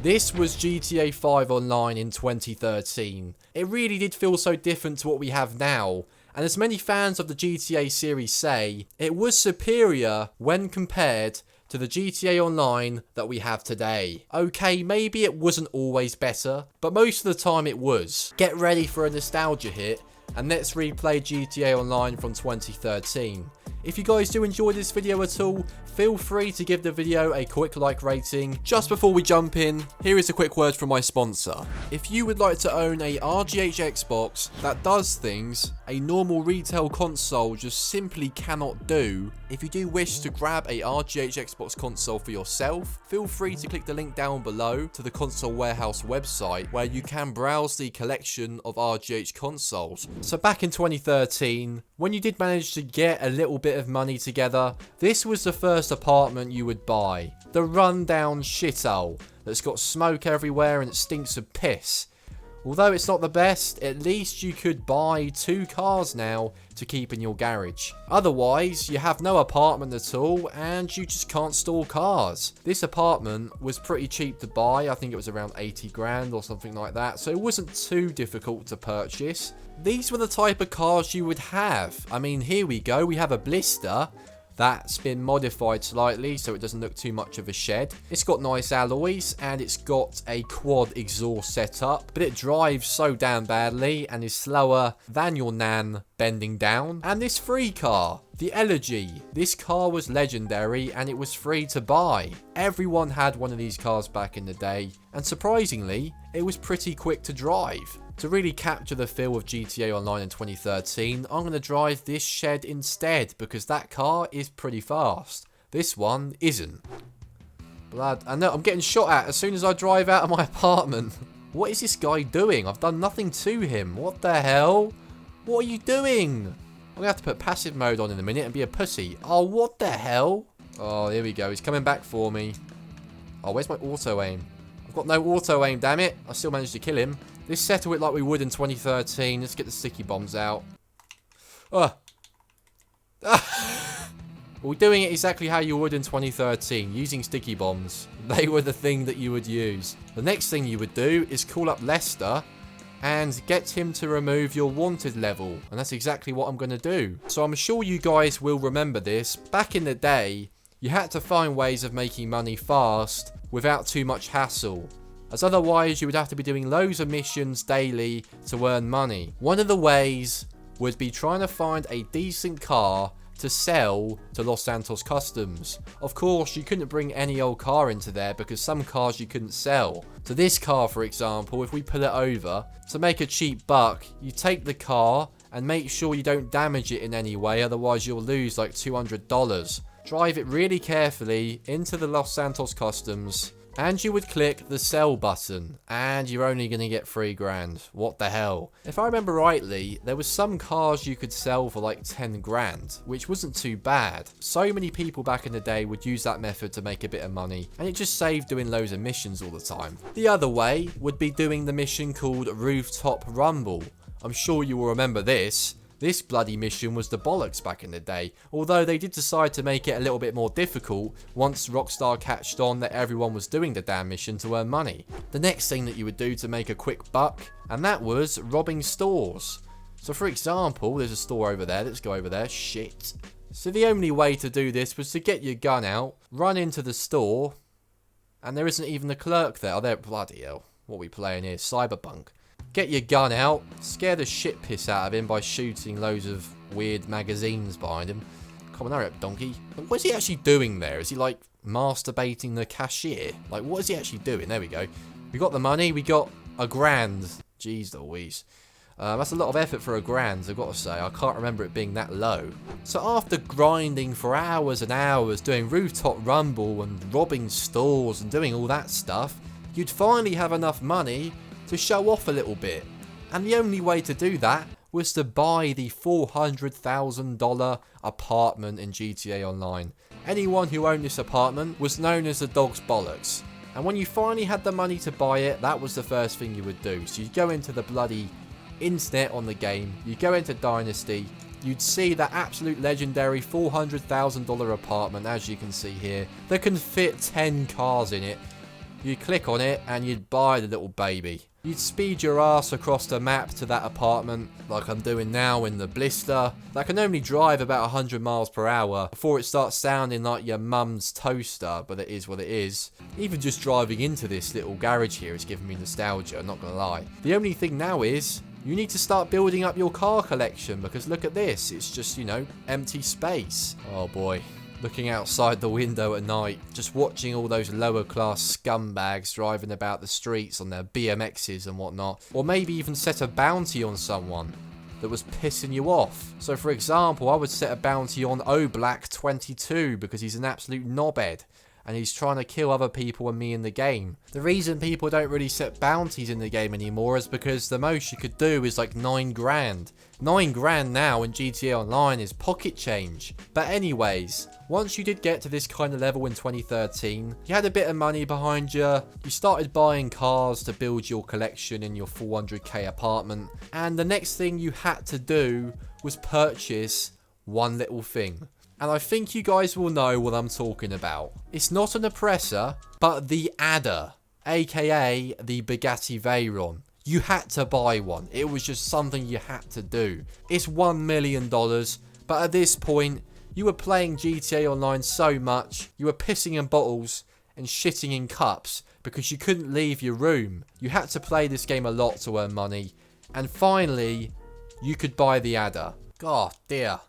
This was GTA 5 Online in 2013. It really did feel so different to what we have now, and as many fans of the GTA series say, it was superior when compared to the GTA Online that we have today. Okay, maybe it wasn't always better, but most of the time it was. Get ready for a nostalgia hit, and let's replay GTA Online from 2013. If you guys do enjoy this video at all, feel free to give the video a quick like rating. Just before we jump in, here is a quick word from my sponsor. If you would like to own a RGH Xbox that does things a normal retail console just simply cannot do, if you do wish to grab a RGH Xbox console for yourself, feel free to click the link down below to the Console Warehouse website where you can browse the collection of RGH consoles. So back in 2013, when you did manage to get a little bit of money together, this was the first apartment you would buy. The rundown shithole that's got smoke everywhere and it stinks of piss. Although it's not the best, at least you could buy 2 cars now to keep in your garage. Otherwise, you have no apartment at all and you just can't store cars. This apartment was pretty cheap to buy. I think it was around 80 grand or something like that, so it wasn't too difficult to purchase. These were the type of cars you would have. I mean, here we go. We have a Blister. That's been modified slightly so it doesn't look too much of a shed. It's got nice alloys and it's got a quad exhaust setup, but it drives so damn badly and is slower than your nan bending down. And this free car, the Elegy. This car was legendary and it was free to buy. Everyone had one of these cars back in the day, and surprisingly, it was pretty quick to drive. To really capture the feel of GTA Online in 2013, I'm going to drive this shed instead because that car is pretty fast. This one isn't. Blood. I know I'm getting shot at as soon as I drive out of my apartment. What is this guy doing? I've done nothing to him. What the hell? What are you doing? I'm going to have to put passive mode on in a minute and be a pussy. Oh, what the hell? Oh, here we go. He's coming back for me. Oh, where's my auto aim? I've got no auto aim, damn it. I still managed to kill him. Let's settle it like we would in 2013. Let's get the sticky bombs out. We're doing it exactly how you would in 2013, using sticky bombs. They were the thing that you would use. The next thing you would do is call up Lester and get him to remove your wanted level. And that's exactly what I'm going to do. So I'm sure you guys will remember this. Back in the day, you had to find ways of making money fast without too much hassle, as otherwise you would have to be doing loads of missions daily to earn money. One of the ways would be trying to find a decent car to sell to Los Santos Customs. Of course, you couldn't bring any old car into there because some cars you couldn't sell. So this car, for example, if we pull it over, to make a cheap buck, you take the car and make sure you don't damage it in any way, otherwise you'll lose like $200. Drive it really carefully into the Los Santos Customs, and you would click the sell button, and you're only going to get 3 grand. What the hell? If I remember rightly, there was some cars you could sell for like 10 grand, which wasn't too bad. So many people back in the day would use that method to make a bit of money, and it just saved doing loads of missions all the time. The other way would be doing the mission called Rooftop Rumble. I'm sure you will remember this. This bloody mission was the bollocks back in the day, although they did decide to make it a little bit more difficult once Rockstar catched on that everyone was doing the damn mission to earn money. The next thing that you would do to make a quick buck, and that was robbing stores. So for example, there's a store over there. Let's go over there. Shit. So the only way to do this was to get your gun out, run into the store, and there isn't even a clerk there. Oh, there, bloody hell. What are we playing here? Cyberpunk. Get your gun out, scare the shit piss out of him by shooting loads of weird magazines behind him. Come on, hurry up, donkey. What is he actually doing there? Is he like masturbating the cashier? Like, what is he actually doing? There we go. We got the money, we got a grand. Jeez Louise. That's a lot of effort for a grand, I've got to say. I can't remember it being that low. So after grinding for hours and hours, doing Rooftop Rumble and robbing stores and doing all that stuff, you'd finally have enough money to show off a little bit. And the only way to do that was to buy the $400,000 apartment in GTA Online. Anyone who owned this apartment was known as the dog's bollocks. And when you finally had the money to buy it, that was the first thing you would do. So you'd go into the bloody internet on the game, you'd go into Dynasty, you'd see that absolute legendary $400,000 apartment, as you can see here, that can fit 10 cars in it. You'd click on it and you'd buy the little baby. You'd speed your ass across the map to that apartment, like I'm doing now in the blister, that can only drive about 100 miles per hour before it starts sounding like your mum's toaster, but it is what it is. Even just driving into this little garage here is giving me nostalgia, not gonna lie. The only thing now is, you need to start building up your car collection, because look at this, it's just, you know, empty space. Oh boy. Looking outside the window at night, just watching all those lower class scumbags driving about the streets on their BMXs and whatnot. Or maybe even set a bounty on someone that was pissing you off. So for example, I would set a bounty on Oblack22 because he's an absolute knobhead and he's trying to kill other people and me in the game. The reason people don't really set bounties in the game anymore is because the most you could do is like 9 grand. 9 grand now in GTA Online is pocket change. But anyways, once you did get to this kind of level in 2013, you had a bit of money behind you, you started buying cars to build your collection in your 400k apartment, and the next thing you had to do was purchase one little thing. And I think you guys will know what I'm talking about. It's not an oppressor, but the adder, aka the Bugatti Veyron. You had to buy one. It was just something you had to do. It's $1 million, but at this point, you were playing GTA Online so much, you were pissing in bottles and shitting in cups because you couldn't leave your room. You had to play this game a lot to earn money. And finally, you could buy the adder. God dear.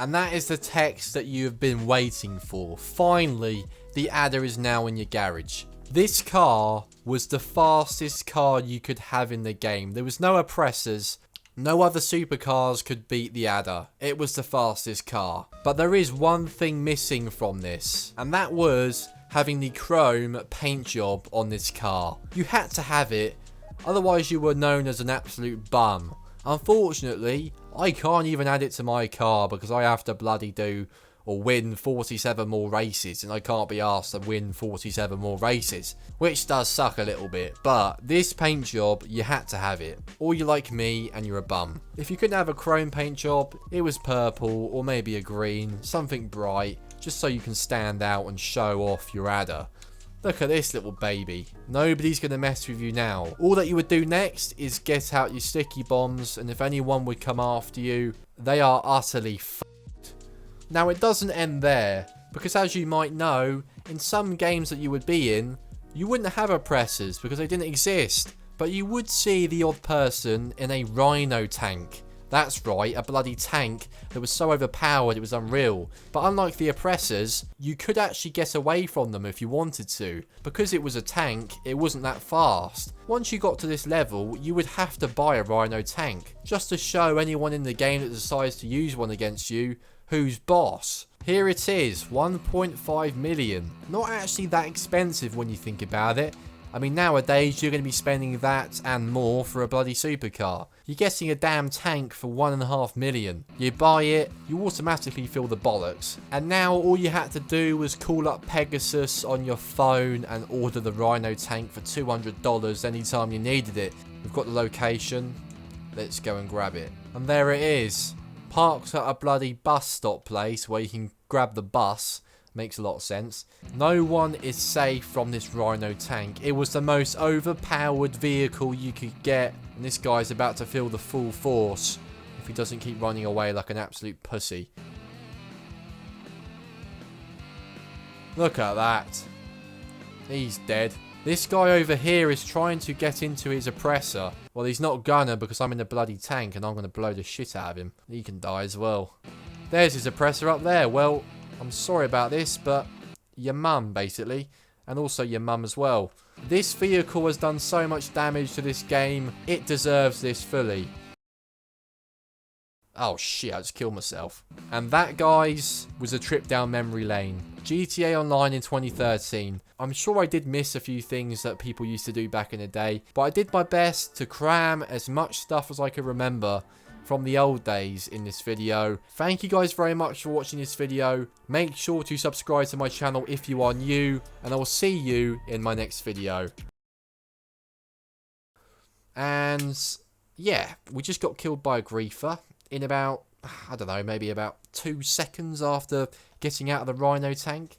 And that is the text that you have been waiting for. Finally, the adder is now in your garage. This car was the fastest car you could have in the game. There was no oppressors. No other supercars could beat the adder. It was the fastest car. But there is one thing missing from this, and that was having the chrome paint job on this car. You had to have it, otherwise you were known as an absolute bum. Unfortunately, I can't even add it to my car because I have to bloody do or win 47 more races, and I can't be asked to win 47 more races, which does suck a little bit. But this paint job, you had to have it, or you're like me and you're a bum. If you couldn't have a chrome paint job, it was purple or maybe a green, something bright, just so you can stand out and show off your adder. Look at this little baby. Nobody's going to mess with you now. All that you would do next is get out your sticky bombs, and if anyone would come after you, they are utterly f***ed. Now it doesn't end there, because as you might know, in some games that you would be in, you wouldn't have oppressors because they didn't exist, but you would see the odd person in a Rhino tank. That's right, a bloody tank that was so overpowered it was unreal. But unlike the oppressors, you could actually get away from them if you wanted to. Because it was a tank, it wasn't that fast. Once you got to this level, you would have to buy a Rhino tank, just to show anyone in the game that decides to use one against you who's boss. Here it is, 1.5 million. Not actually that expensive when you think about it. I mean, nowadays you're going to be spending that and more for a bloody supercar. You're getting a damn tank for 1.5 million. You buy it, you automatically feel the bollocks. And now all you had to do was call up Pegasus on your phone and order the Rhino tank for $200 anytime you needed it. We've got the location. Let's go and grab it. And there it is. Parked at a bloody bus stop place where you can grab the bus. Makes a lot of sense. No one is safe from this Rhino tank. It was the most overpowered vehicle you could get. And this guy's about to feel the full force if he doesn't keep running away like an absolute pussy. Look at that. He's dead. This guy over here is trying to get into his oppressor. Well, he's not gonna because I'm in a bloody tank and I'm gonna blow the shit out of him. He can die as well. There's his oppressor up there. Well, I'm sorry about this, but your mum, basically. And also your mum as well. This vehicle has done so much damage to this game, it deserves this fully. Oh shit, I just killed myself. And that, guys, was a trip down memory lane. GTA Online in 2013. I'm sure I did miss a few things that people used to do back in the day, but I did my best to cram as much stuff as I could remember from the old days in this video. Thank you guys very much for watching this video. Make sure to subscribe to my channel if you are new, and I will see you in my next video. And yeah, we just got killed by a griefer in about, I don't know, maybe about 2 seconds after getting out of the Rhino tank.